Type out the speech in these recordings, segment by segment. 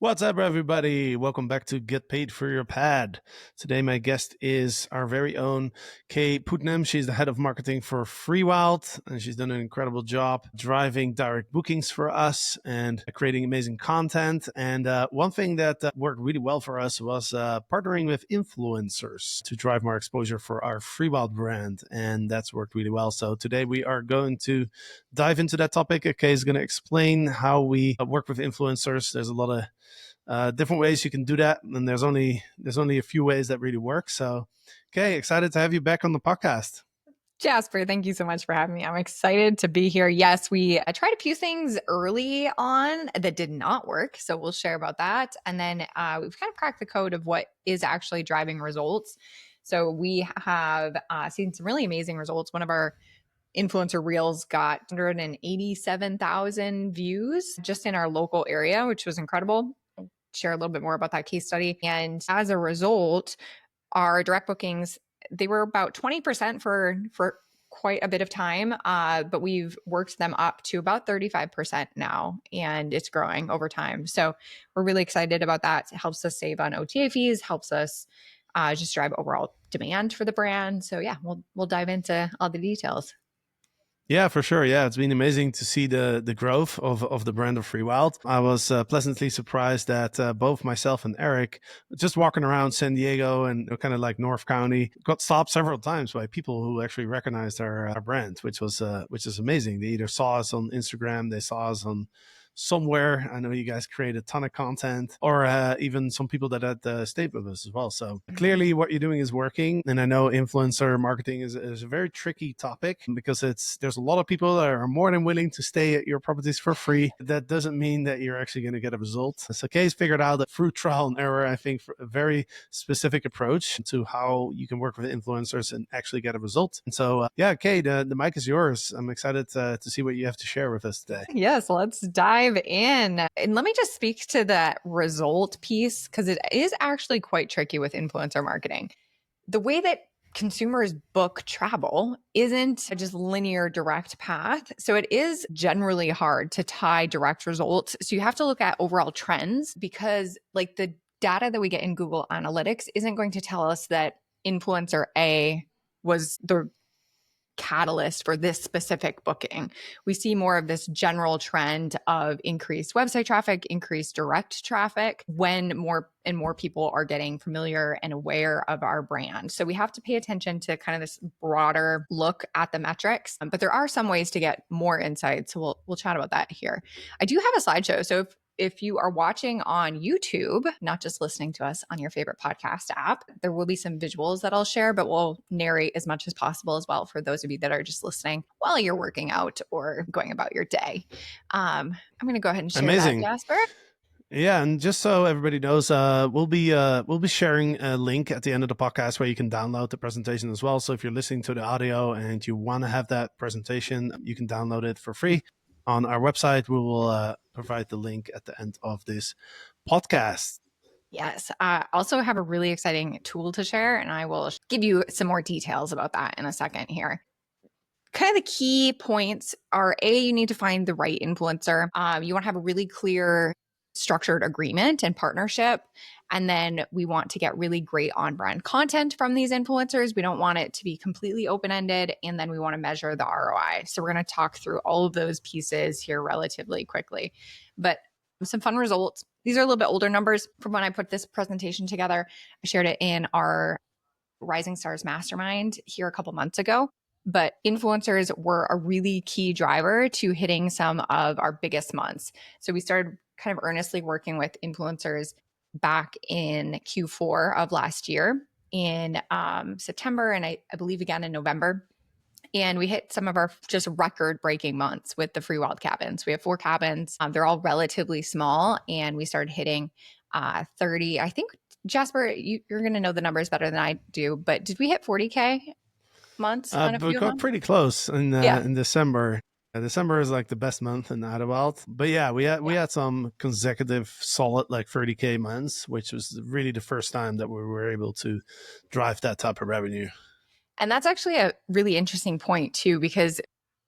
What's up, everybody? Welcome back to Get Paid for Your Pad. Today, my guest is our very own Kaye Putnam. She's the head of marketing for Freewyld, and she's done an incredible job driving direct bookings for us and creating amazing content. And one thing that worked really well for us was partnering with influencers to drive more exposure for our Freewyld brand, and that's worked really well. So today, we are going to dive into that topic. Kaye is going to explain how we work with influencers. There's a lot of different ways you can do that, and there's only a few ways that really work. So, okay, excited to have you back on the podcast. Jasper, thank you so much for having me. I'm excited to be here. Yes, we tried a few things early on that did not work, so we'll share about that. And then we've kind of cracked the code of what is actually driving results. So we have seen some really amazing results. One of our influencer reels got 187,000 views just in our local area, which was incredible. I'll share a little bit more about that case study. And as a result, our direct bookings, they were about 20% for quite a bit of time, but we've worked them up to about 35% now, and it's growing over time. So we're really excited about that. It helps us save on OTA fees, helps us just drive overall demand for the brand. So yeah, we'll dive into all the details. Yeah, for sure. Yeah, it's been amazing to see the growth of the brand of Freewyld. I was pleasantly surprised that both myself and Eric, just walking around San Diego and kind of like North County, got stopped several times by people who actually recognized our brand, which is amazing. They either saw us on Instagram, they saw us on somewhere. I know you guys create a ton of content, or even some people that had stayed with us as well. So clearly what you're doing is working. And I know influencer marketing is a very tricky topic because there's a lot of people that are more than willing to stay at your properties for free. That doesn't mean that you're actually going to get a result. So Kaye's figured out that through trial and error, I think, for a very specific approach to how you can work with influencers and actually get a result. And so, yeah, Kaye, the mic is yours. I'm excited to see what you have to share with us today. Yes, let's dive in. And let me just speak to that result piece because it is actually quite tricky with influencer marketing. The way that consumers book travel isn't a just linear direct path. So it is generally hard to tie direct results. So you have to look at overall trends because like the data that we get in Google Analytics isn't going to tell us that influencer A was the catalyst for this specific booking. We see more of this general trend of increased website traffic, increased direct traffic when more and more people are getting familiar and aware of our brand. So we have to pay attention to kind of this broader look at the metrics, but there are some ways to get more insight. So we'll chat about that here. I do have a slideshow. So if you are watching on YouTube, not just listening to us on your favorite podcast app, there will be some visuals that I'll share, but we'll narrate as much as possible as well for those of you that are just listening while you're working out or going about your day. I'm going to go ahead and share Amazing. that, Jasper. Yeah, and just so everybody knows, we'll be sharing a link at the end of the podcast where you can download the presentation as well. So if you're listening to the audio and you want to have that presentation, you can download it for free on our website. We will provide the link at the end of this podcast. Yes. I also have a really exciting tool to share, and I will give you some more details about that in a second here. Kind of the key points are you need to find the right influencer. You want to have a really clear structured agreement and partnership. And then we want to get really great on-brand content from these influencers. We don't want it to be completely open-ended. And then we want to measure the ROI. So we're going to talk through all of those pieces here relatively quickly. But some fun results. These are a little bit older numbers from when I put this presentation together. I shared it in our Rising Stars Mastermind here a couple months ago. But influencers were a really key driver to hitting some of our biggest months. So we started kind of earnestly working with influencers back in Q4 of last year in September, and I believe again in November. And we hit some of our just record-breaking months with the Freewyld cabins. We have 4 cabins. They're all relatively small, and we started hitting 30. I think, Jasper, you're going to know the numbers better than I do, but did we hit 40K months on a But we few got months? pretty close in December. December is like the best month in Adderwild. But yeah, we had some consecutive solid like 30K months, which was really the first time that we were able to drive that type of revenue. And that's actually a really interesting point too, because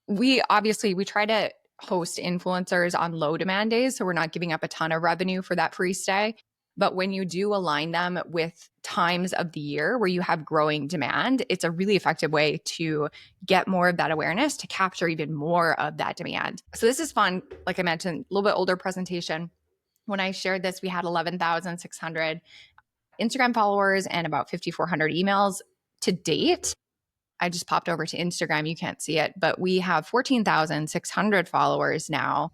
we try to host influencers on low demand days. So we're not giving up a ton of revenue for that free stay. But when you do align them with times of the year where you have growing demand, it's a really effective way to get more of that awareness to capture even more of that demand. So this is fun. Like I mentioned, a little bit older presentation. When I shared this, we had 11,600 Instagram followers and about 5,400 emails to date. I just popped over to Instagram. You can't see it, but we have 14,600 followers now.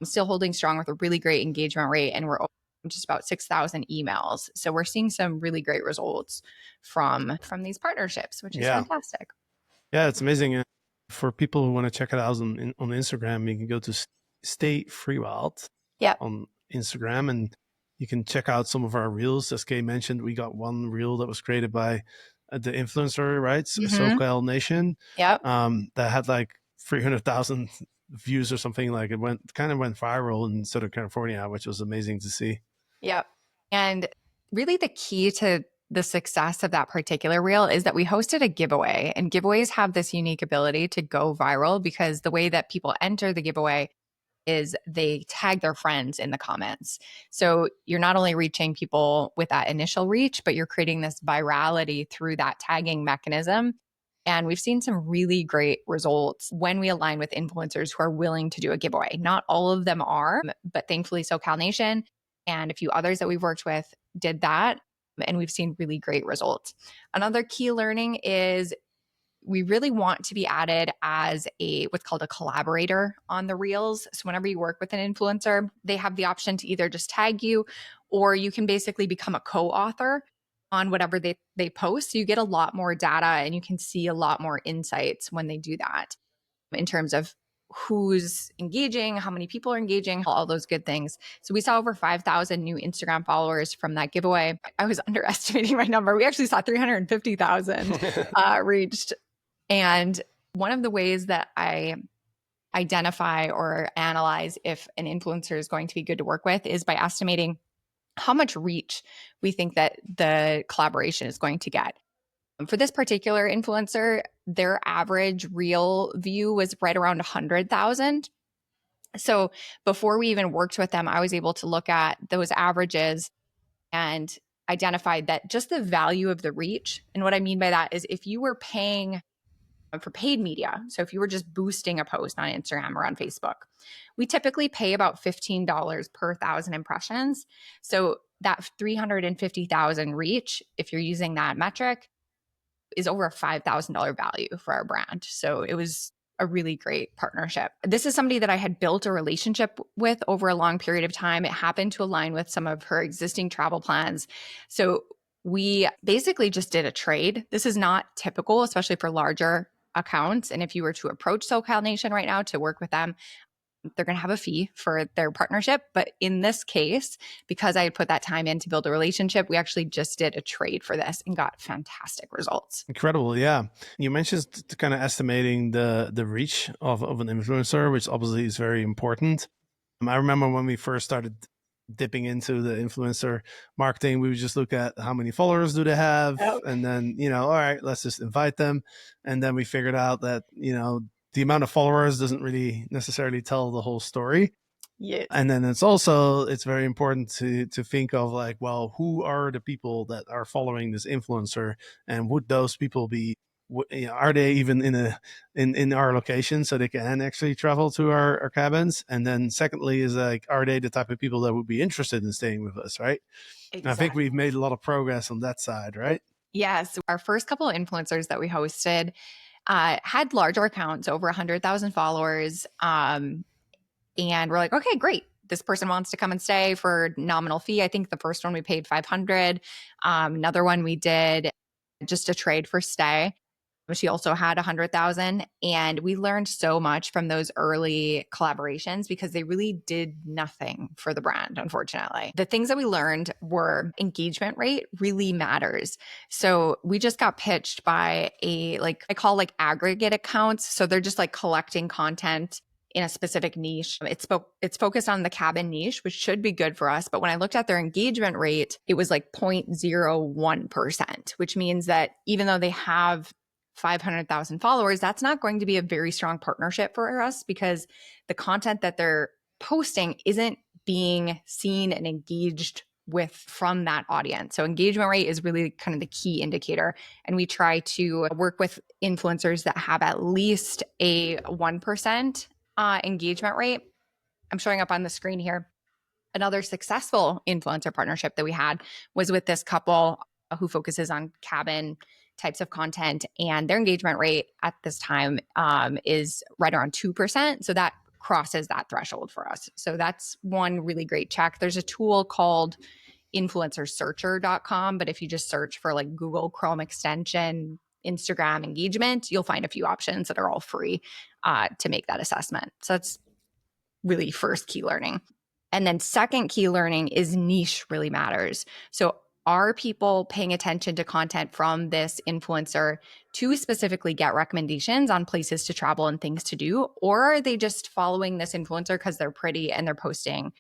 I'm still holding strong with a really great engagement rate, and we're just about 6,000 emails. So we're seeing some really great results from these partnerships, which is fantastic. Yeah, it's amazing. For people who want to check it out on Instagram, you can go to Stay Freewyld on Instagram, and you can check out some of our reels. As Kaye mentioned, we got one reel that was created by the influencer, right? SoCal Nation. Yep. That had like 300,000 views or something. Like it went viral in Southern California, which was amazing to see. Yep. And really the key to the success of that particular reel is that we hosted a giveaway, and giveaways have this unique ability to go viral because the way that people enter the giveaway is they tag their friends in the comments. So you're not only reaching people with that initial reach, but you're creating this virality through that tagging mechanism. And we've seen some really great results when we align with influencers who are willing to do a giveaway. Not all of them are, but thankfully SoCal Nation and a few others that we've worked with did that. And we've seen really great results. Another key learning is we really want to be added as what's called a collaborator on the reels. So whenever you work with an influencer, they have the option to either just tag you, or you can basically become a co-author on whatever they post. So you get a lot more data and you can see a lot more insights when they do that in terms of who's engaging, how many people are engaging, all those good things. So we saw over 5,000 new Instagram followers from that giveaway. I was underestimating my number. We actually saw 350,000 reached. And one of the ways that I identify or analyze if an influencer is going to be good to work with is by estimating how much reach we think that the collaboration is going to get. For this particular influencer, their average reel view was right around 100,000. So before we even worked with them, I was able to look at those averages and identified that just the value of the reach. And what I mean by that is if you were paying for paid media, so if you were just boosting a post on Instagram or on Facebook, we typically pay about $15 per 1,000 impressions. So that 350,000 reach, if you're using that metric, is over a $5,000 value for our brand. So it was a really great partnership. This is somebody that I had built a relationship with over a long period of time. It happened to align with some of her existing travel plans. So we basically just did a trade. This is not typical, especially for larger accounts. And if you were to approach SoCal Nation right now to work with them, they're going to have a fee for their partnership. But in this case, because I had put that time in to build a relationship, we actually just did a trade for this and got fantastic results. Incredible. Yeah. You mentioned kind of estimating the reach of an influencer, which obviously is very important. I remember when we first started dipping into the influencer marketing, we would just look at how many followers do they have. And then, all right, let's just invite them. And then we figured out that, the amount of followers doesn't really necessarily tell the whole story. Yes. And then it's very important to think of like, well, who are the people that are following this influencer, and would those people be, are they even in our location so they can actually travel to our cabins? And then secondly is like, are they the type of people that would be interested in staying with us, right? Exactly. I think we've made a lot of progress on that side, right? Yes. Our first couple of influencers that we hosted had larger accounts, over 100,000 followers. And we're like, okay, great. This person wants to come and stay for nominal fee. I think the first one we paid 500. Another one we did just a trade for stay. She also had 100,000. And we learned so much from those early collaborations because they really did nothing for the brand, unfortunately. The things that we learned were engagement rate really matters. So we just got pitched by I call aggregate accounts. So they're just collecting content in a specific niche. It's focused on the cabin niche, which should be good for us. But when I looked at their engagement rate, it was 0.01%, which means that even though they have 500,000 followers, that's not going to be a very strong partnership for us because the content that they're posting isn't being seen and engaged with from that audience. So engagement rate is really kind of the key indicator. And we try to work with influencers that have at least a 1% engagement rate. I'm showing up on the screen here. Another successful influencer partnership that we had was with this couple who focuses on cabin types of content, and their engagement rate at this time is right around 2%. So that crosses that threshold for us. So that's one really great check. There's a tool called influencersearcher.com, but if you just search for like Google Chrome extension Instagram engagement, you'll find a few options that are all free to make that assessment. So that's really first key learning. And then second key learning is niche really matters. So are people paying attention to content from this influencer to specifically get recommendations on places to travel and things to do? Or are they just following this influencer because they're pretty and they're posting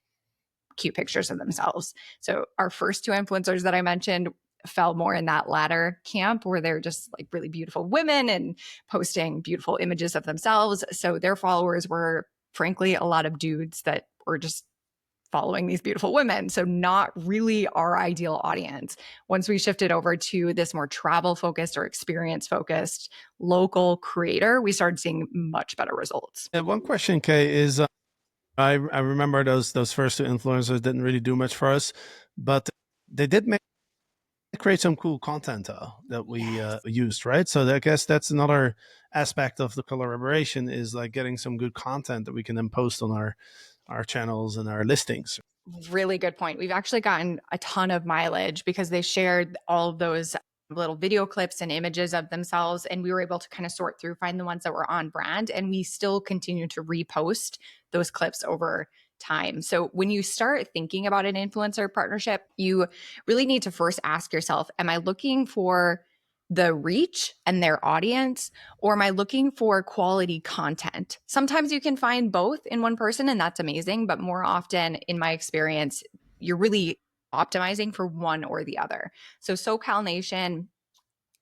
cute pictures of themselves? So our first two influencers that I mentioned fell more in that latter camp where they're just like really beautiful women and posting beautiful images of themselves. So their followers were frankly a lot of dudes that were just following these beautiful women. So not really our ideal audience. Once we shifted over to this more travel focused or experience focused local creator, we started seeing much better results. And one question, Kay, is I remember those first two influencers didn't really do much for us, but they did create some cool content that we used, right? So I guess that's another aspect of the collaboration is like getting some good content that we can then post on our channels and our listings. Really good point. We've actually gotten a ton of mileage because they shared all of those little video clips and images of themselves, and we were able to kind of sort through, find the ones that were on brand, and we still continue to repost those clips over time. So when you start thinking about an influencer partnership, you really need to first ask yourself, am I looking for the reach and their audience, or am I looking for quality content? Sometimes you can find both in one person, and that's amazing. But more often, in my experience, you're really optimizing for one or the other. So SoCal Nation,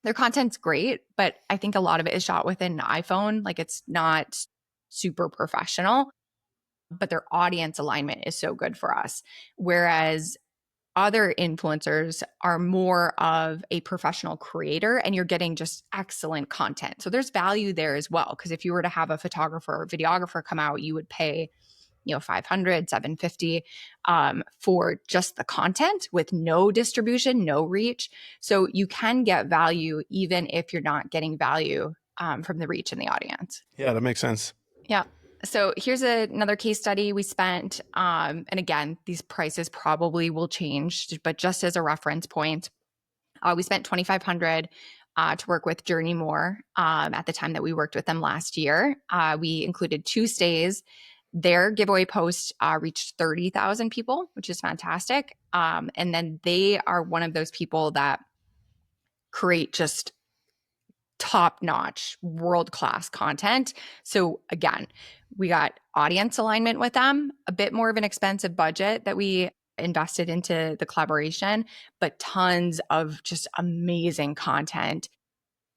their content's great, but I think a lot of it is shot with an iPhone. Like it's not super professional, but their audience alignment is so good for us. Whereas other influencers are more of a professional creator and you're getting just excellent content. So there's value there as well. Because if you were to have a photographer or videographer come out, you would pay, 500, 750 for just the content with no distribution, no reach. So you can get value even if you're not getting value from the reach in the audience. Yeah, that makes sense. Yeah. So here's another case study we spent, and again, these prices probably will change, but just as a reference point, we spent $2,500 to work with Journey More at the time that we worked with them last year. We included 2 stays. Their giveaway post reached 30,000 people, which is fantastic. And then they are one of those people that create just top-notch, world-class content. So again, we got audience alignment with them, a bit more of an expensive budget that we invested into the collaboration, but tons of just amazing content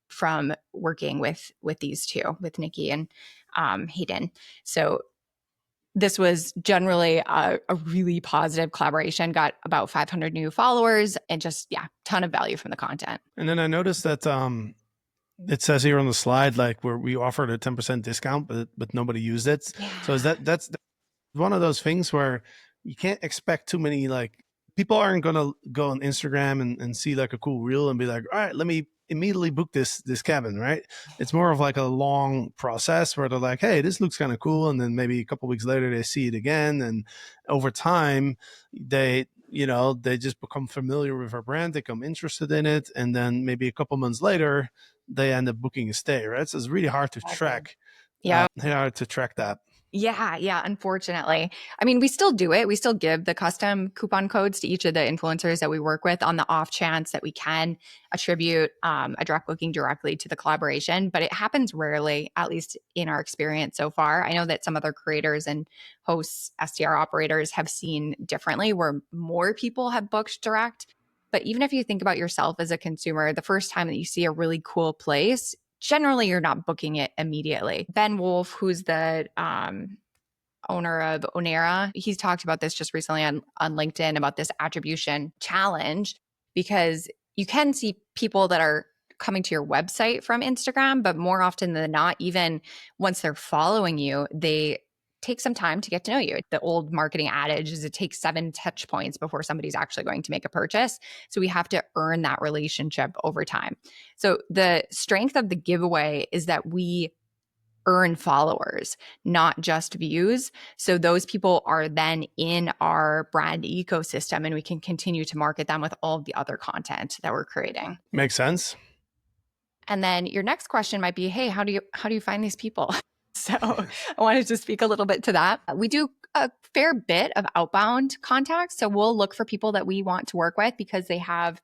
from working with these two, with Nikki and Hayden. So this was generally a really positive collaboration, got about 500 new followers and just, ton of value from the content. And then I noticed that it says here on the slide, like where we offered a 10% discount, but nobody used it. Yeah. So that's one of those things where you can't expect too many, like people aren't going to go on Instagram and see like a cool reel and be like, all right, let me immediately book this cabin, right? It's more of like a long process where they're like, hey, this looks kind of cool. And then maybe a couple of weeks later, they see it again. And over time, they just become familiar with our brand, they become interested in it. And then maybe a couple months later, they end up booking a stay, right? So it's really hard to track. Yeah. Hard to track that. Yeah, unfortunately. I mean, we still do it. We still give the custom coupon codes to each of the influencers that we work with on the off chance that we can attribute a direct booking directly to the collaboration, but it happens rarely, at least in our experience so far. I know that some other creators and hosts, STR operators have seen differently where more people have booked direct. But even if you think about yourself as a consumer, the first time that you see a really cool place, generally you're not booking it immediately. Ben Wolf, who's the owner of Onera, he's talked about this just recently on LinkedIn about this attribution challenge, because you can see people that are coming to your website from Instagram, but more often than not, even once they're following you, they take some time to get to know you. The old marketing adage is it takes 7 touch points before somebody's actually going to make a purchase. So we have to earn that relationship over time. So the strength of the giveaway is that we earn followers, not just views. So those people are then in our brand ecosystem, and we can continue to market them with all of the other content that we're creating. Makes sense. And then your next question might be, hey, how do you find these people? So I wanted to speak a little bit to that. We do a fair bit of outbound contacts. So we'll look for people that we want to work with because they have,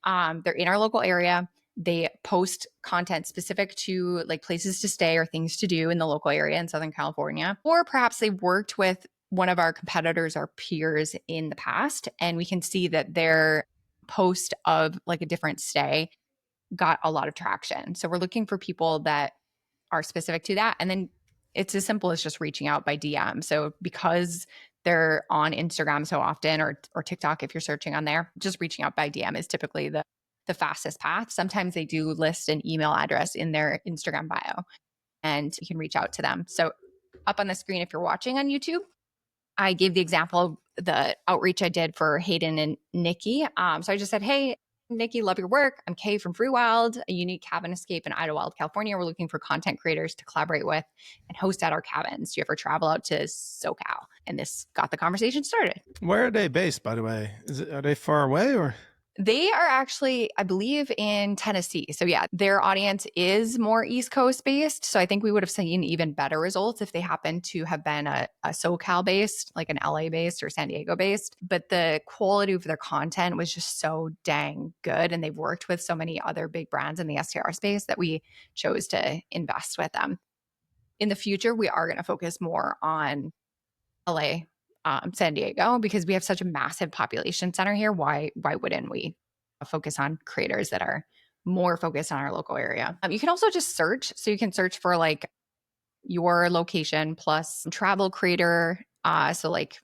they're in our local area. They post content specific to like places to stay or things to do in the local area in Southern California. Or perhaps they worked with one of our competitors or peers in the past, and we can see that their post of like a different stay got a lot of traction. So we're looking for people that are specific to that. And then it's as simple as just reaching out by DM. So because they're on Instagram so often, or TikTok, if you're searching on there, just reaching out by DM is typically the fastest path. Sometimes they do list an email address in their Instagram bio, and you can reach out to them. So up on the screen, if you're watching on YouTube, I gave the example of the outreach I did for Hayden and Nikki. So I just said, hey, Nikki, love your work. I'm Kaye from Freewyld, a unique cabin escape in Idlewild, California. We're looking for content creators to collaborate with and host at our cabins. Do you ever travel out to SoCal? And this got the conversation started. Where are they based, by the way? Are they far away or? They are actually, I believe, in Tennessee. So yeah, their audience is more East Coast based. So I think we would have seen even better results if they happened to have been a SoCal based, like an LA based or San Diego based. But the quality of their content was just so dang good. And they've worked with so many other big brands in the STR space that we chose to invest with them. In the future, we are going to focus more on LA, San Diego, because we have such a massive population center here. Why wouldn't we focus on creators that are more focused on our local area? You can also just search. So you can search for like your location plus travel creator. So like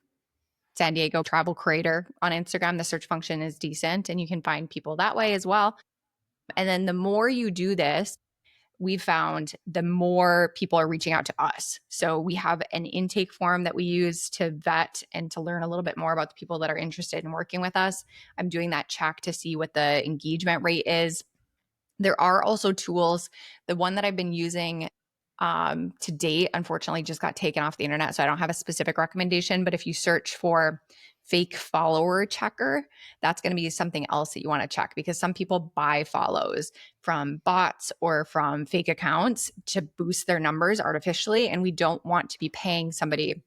San Diego travel creator on Instagram, the search function is decent, and you can find people that way as well. And then the more you do this, we found the more people are reaching out to us. So we have an intake form that we use to vet and to learn a little bit more about the people that are interested in working with us. I'm doing that check to see what the engagement rate is. There are also tools. The one that I've been using to date, unfortunately, just got taken off the internet. So I don't have a specific recommendation, but if you search for fake follower checker, that's going to be something else that you want to check, because some people buy follows from bots or from fake accounts to boost their numbers artificially. And we don't want to be paying somebody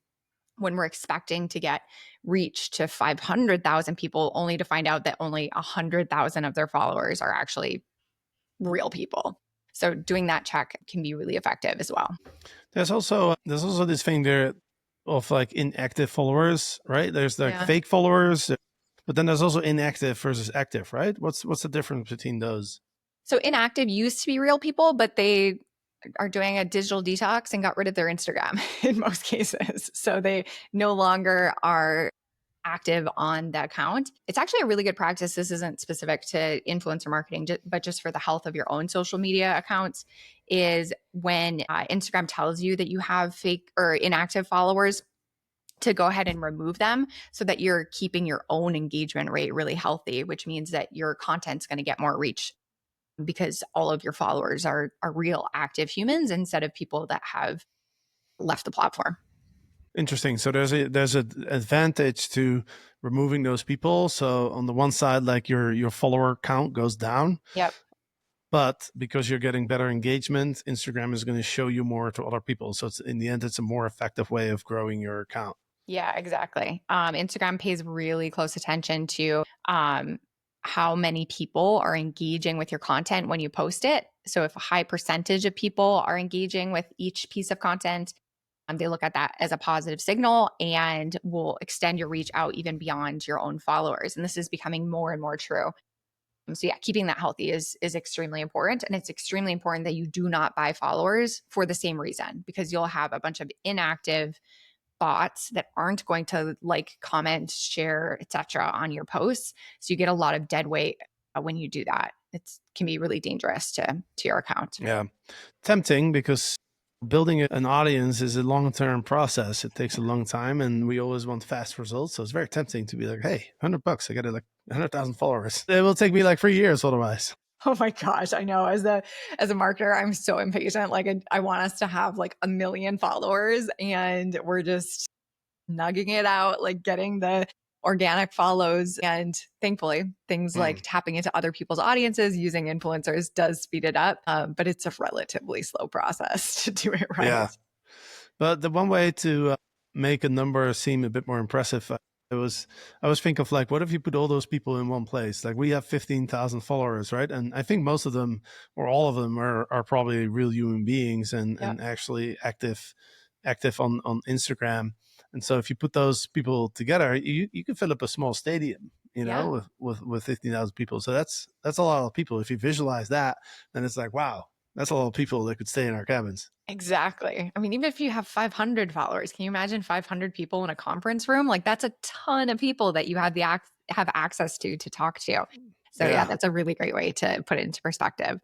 when we're expecting to get reach to 500,000 people, only to find out that only 100,000 of their followers are actually real people. So doing that check can be really effective as well. There's also this thing there of like inactive followers, right? There's like fake followers, but then there's also inactive versus active, right? What's the difference between those? So inactive used to be real people, but they are doing a digital detox and got rid of their Instagram in most cases. So they no longer are active on the account. It's actually a really good practice. This isn't specific to influencer marketing, but just for the health of your own social media accounts, is when Instagram tells you that you have fake or inactive followers, to go ahead and remove them so that you're keeping your own engagement rate really healthy, which means that your content's going to get more reach because all of your followers are real active humans instead of people that have left the platform. Interesting. So there's an advantage to removing those people. So on the one side, like your follower count goes down. Yep. But because you're getting better engagement, Instagram is going to show you more to other people. So in the end, it's a more effective way of growing your account. Yeah, exactly. Instagram pays really close attention to how many people are engaging with your content when you post it. So if a high percentage of people are engaging with each piece of content, they look at that as a positive signal and will extend your reach out even beyond your own followers. And this is becoming more and more true. So yeah, keeping that healthy is extremely important. And it's extremely important that you do not buy followers for the same reason, because you'll have a bunch of inactive bots that aren't going to like, comment, share, etc. on your posts. So you get a lot of dead weight when you do that. It can be really dangerous to your account. Yeah. Tempting, because building an audience is a long-term process. It takes a long time, and we always want fast results. So it's very tempting to be like, hey, $100, I got like 100,000 followers. It will take me like 3 years otherwise. Oh my gosh, I know. As a marketer, I'm so impatient. Like I want us to have like 1 million followers, and we're just nugging it out, like getting the organic follows. And thankfully, things like tapping into other people's audiences, using influencers does speed it up. But it's a relatively slow process to do it right. Yeah. But the one way to make a number seem a bit more impressive, I was thinking of like, what if you put all those people in one place? Like, we have 15,000 followers, right? And I think most of them, or all of them, are probably real human beings and actually active on Instagram. And so if you put those people together, you can fill up a small stadium, with 15,000 people. So that's a lot of people. If you visualize that, then it's like, wow, that's a lot of people that could stay in our cabins. Exactly. I mean, even if you have 500 followers, can you imagine 500 people in a conference room? Like, that's a ton of people that you have have access to talk to. So yeah, that's a really great way to put it into perspective.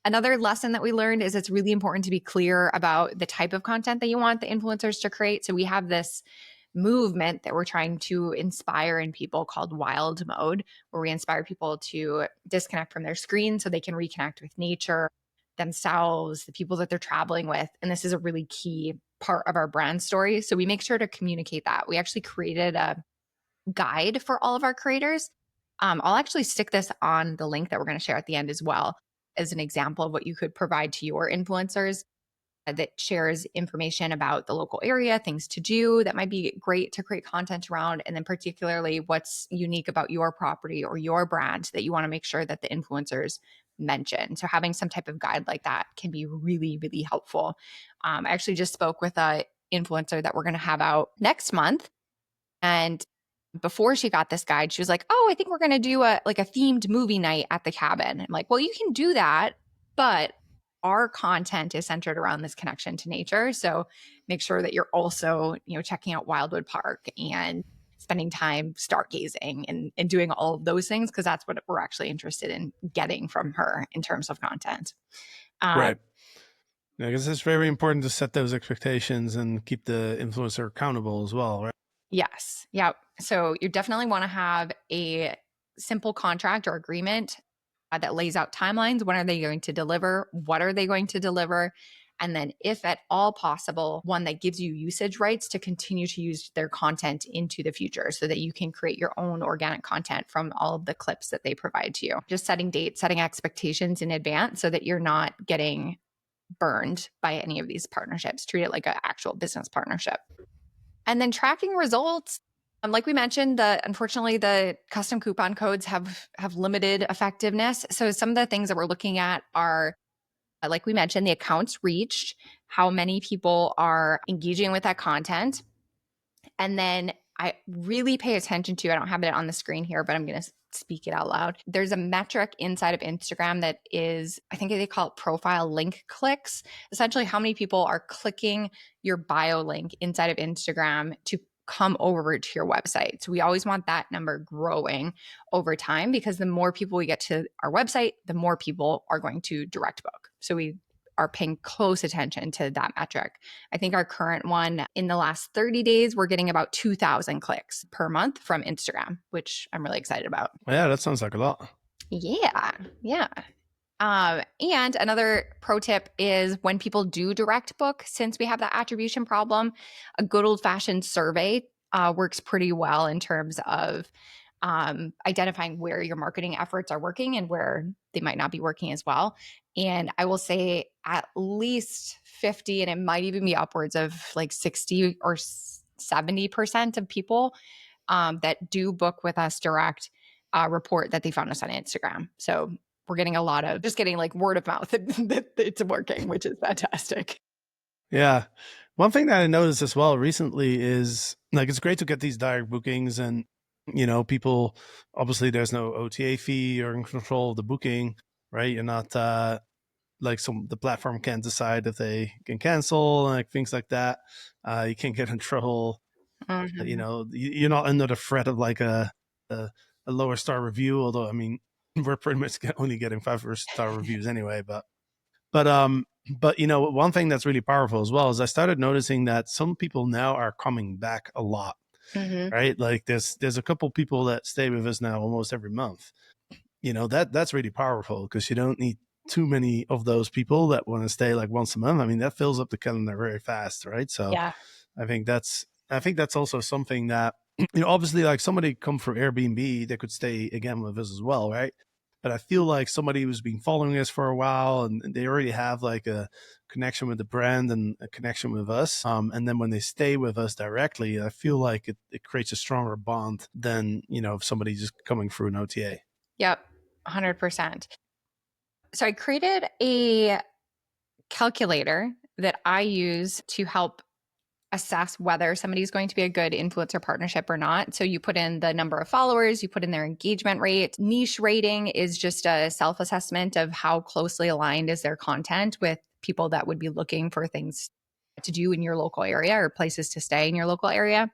Another lesson that we learned is it's really important to be clear about the type of content that you want the influencers to create. So we have this movement that we're trying to inspire in people called Wild Mode, where we inspire people to disconnect from their screen so they can reconnect with nature, themselves, the people that they're traveling with. And this is a really key part of our brand story. So we make sure to communicate that. We actually created a guide for all of our creators. I'll actually stick this on the link that we're going to share at the end as well, as an example of what you could provide to your influencers, that shares information about the local area, things to do that might be great to create content around, and then particularly what's unique about your property or your brand that you want to make sure that the influencers mention. So having some type of guide like that can be really, really helpful. I actually just spoke with a influencer that we're going to have out next month, and before she got this guide, she was like, "Oh, I think we're going to do a themed movie night at the cabin." I'm like, "Well, you can do that, but our content is centered around this connection to nature. So make sure that you're also, checking out Wildwood Park and spending time stargazing and doing all of those things, because that's what we're actually interested in getting from her in terms of content." Right. Yeah, because it's very important to set those expectations and keep the influencer accountable as well, right? Yes. Yeah. So you definitely want to have a simple contract or agreement that lays out timelines. When are they going to deliver? What are they going to deliver? And then, if at all possible, one that gives you usage rights to continue to use their content into the future so that you can create your own organic content from all of the clips that they provide to you. Just setting dates, setting expectations in advance so that you're not getting burned by any of these partnerships. Treat it like an actual business partnership. And then tracking results. Like we mentioned, unfortunately, the custom coupon codes have limited effectiveness. So some of the things that we're looking at are, like we mentioned, the accounts reached, how many people are engaging with that content. And then I really pay attention to, I don't have it on the screen here, but I'm going to speak it out loud. There's a metric inside of Instagram that is, I think they call it profile link clicks. Essentially, how many people are clicking your bio link inside of Instagram to come over to your website. So we always want that number growing over time, because the more people we get to our website, the more people are going to direct book. So we are paying close attention to that metric. I think our current one, in the last 30 days, we're getting about 2,000 clicks per month from Instagram, which I'm really excited about. Yeah, that sounds like a lot. Yeah. Yeah. And another pro tip is, when people do direct book, since we have that attribution problem, a good old fashioned survey works pretty well in terms of identifying where your marketing efforts are working and where they might not be working as well. And I will say at least 50, and it might even be upwards of like 60 or 70% of people that do book with us direct report that they found us on Instagram. So we're getting a lot of, just getting like word of mouth that it's working, which is fantastic. Yeah. One thing that I noticed as well recently is, like, it's great to get these direct bookings, and People, obviously there's no OTA fee. You're in control of the booking, right? You're not like the platform can't decide if they can cancel, like things like that. You can't get in trouble. Mhm. You're not under the threat of like a, a lower star review. Although, I mean, we're pretty much only getting 5-star reviews anyway. But one thing that's really powerful as well is I started noticing that some people now are coming back a lot, Mhm. right? Like there's a couple people that stay with us now almost every month. That's really powerful because you don't need too many of those people that want to stay like once a month. I mean, that fills up the calendar very fast, right? So Yeah. I think that's also something that obviously, like somebody come from Airbnb, they could stay again with us as well, right? But I feel like somebody who's been following us for a while and they already have like a connection with the brand and a connection with us. And then when they stay with us directly, I feel like it creates a stronger bond than, if somebody just coming through an OTA. Yep. 100%. So I created a calculator that I use to help assess whether somebody's going to be a good influencer partnership or not. So you put in the number of followers, you put in their engagement rate. Niche rating is just a self-assessment of how closely aligned is their content with people that would be looking for things to do in your local area or places to stay in your local area.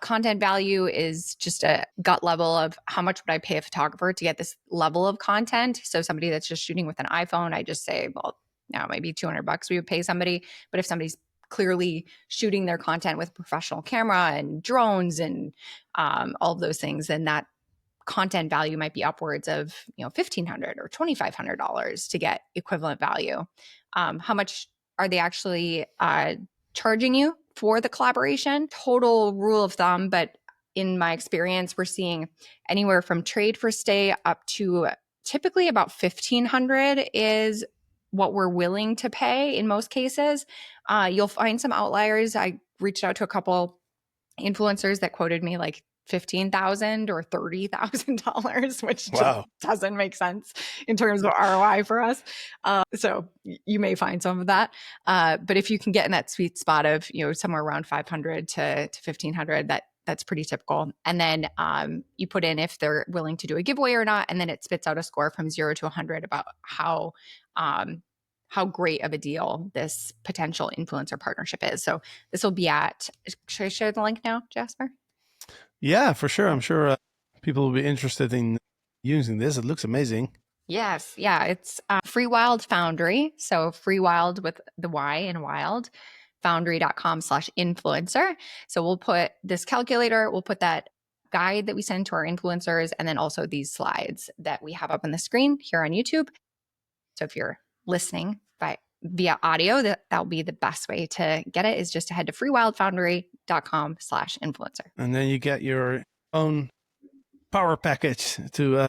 Content value is just a gut level of how much would I pay a photographer to get this level of content. So somebody that's just shooting with an iPhone, I just say, well, now maybe $200 we would pay somebody. But if somebody's clearly shooting their content with a professional camera and drones and all of those things, then that content value might be upwards of $1,500 or $2,500 to get equivalent value. How much are they actually charging you for the collaboration? Total rule of thumb, but in my experience, we're seeing anywhere from trade for stay up to typically about 1,500 is what we're willing to pay in most cases. You'll find some outliers. I reached out to a couple influencers that quoted me like $15,000 or $30,000, which just Wow. doesn't make sense in terms of ROI for us. So you may find some of that, but if you can get in that sweet spot of somewhere around 500 to 1,500, that's pretty typical. And then you put in if they're willing to do a giveaway or not, and then it spits out a score from 0 to 100 about how great of a deal this potential influencer partnership is. So this will be at, should I share the link now, Jasper? Yeah, for sure. I'm sure people will be interested in using this. It looks amazing. Yes. Yeah. It's Freewyld Foundry. So Freewyld with the Y in wild, foundry.com/influencer. So we'll put this calculator, we'll put that guide that we send to our influencers, and then also these slides that we have up on the screen here on YouTube. So if you're listening via audio, that'll be the best way to get it is just to head to freewildfoundry.com/influencer. And then you get your own power package to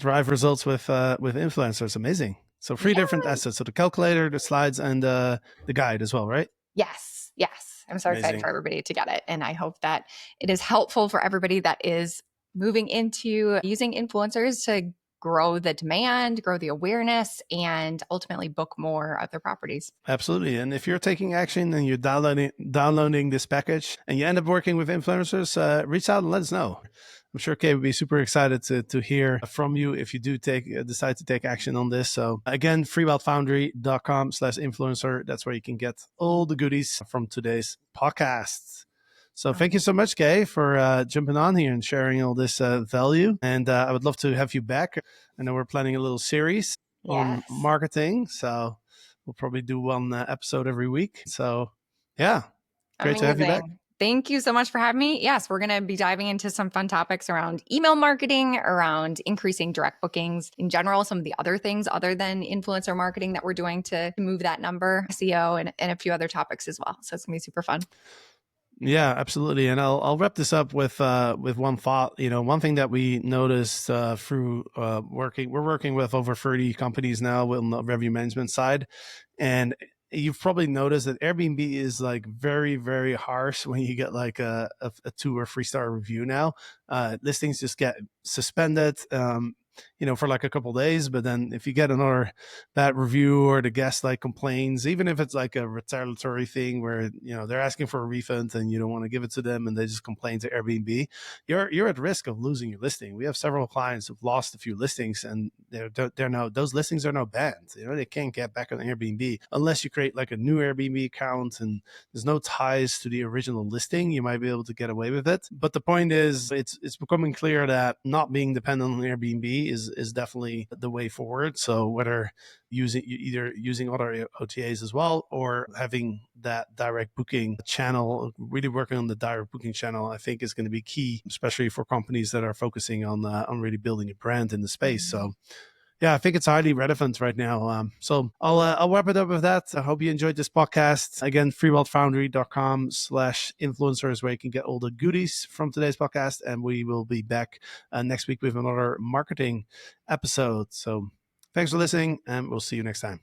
drive results with influencers. Amazing. So 3 different Yeah. assets. So the calculator, the slides, and the guide as well, right? Yes. Yes. I'm so excited Amazing. for everybody to get it. And I hope that it is helpful for everybody that is moving into using influencers to grow the demand, grow the awareness, and ultimately book more of their properties. Absolutely. And if you're taking action and you're downloading this package and you end up working with influencers, reach out and let us know. I'm sure Kaye would be super excited to hear from you if you do decide to take action on this. So again, freewildfoundry.com/influencer. That's where you can get all the goodies from today's podcast. So thank you so much, Kaye, for jumping on here and sharing all this value. And I would love to have you back. I know we're planning a little series on Yes. marketing. So we'll probably do one episode every week. So yeah, great to have you back. Amazing. Thank you so much for having me. Yes, we're going to be diving into some fun topics around email marketing, around increasing direct bookings in general, some of the other things other than influencer marketing that we're doing to move that number, SEO, and a few other topics as well. So it's going to be super fun. Yeah, absolutely. And I'll wrap this up with one thought. One thing that we noticed through we're working with over 30 companies now on the revenue management side, and you've probably noticed that Airbnb is like very, very harsh when you get like a 2 or 3 star review now. Listings just get suspended. for like a couple of days. But then if you get another bad review, or the guest like complains, even if it's like a retaliatory thing where, they're asking for a refund and you don't want to give it to them and they just complain to Airbnb, you're at risk of losing your listing. We have several clients who've lost a few listings, and those listings are now banned. They can't get back on Airbnb unless you create like a new Airbnb account and there's no ties to the original listing. You might be able to get away with it. But the point is, it's becoming clear that not being dependent on Airbnb is definitely the way forward. So whether either using other OTAs as well, or having that direct booking channel, really working on the direct booking channel, I think is going to be key, especially for companies that are focusing on really building a brand in the space. So yeah, I think it's highly relevant right now. So I'll wrap it up with that. I hope you enjoyed this podcast. Again, freewildfoundry.com/influencers, where you can get all the goodies from today's podcast. And we will be back next week with another marketing episode. So thanks for listening, and we'll see you next time.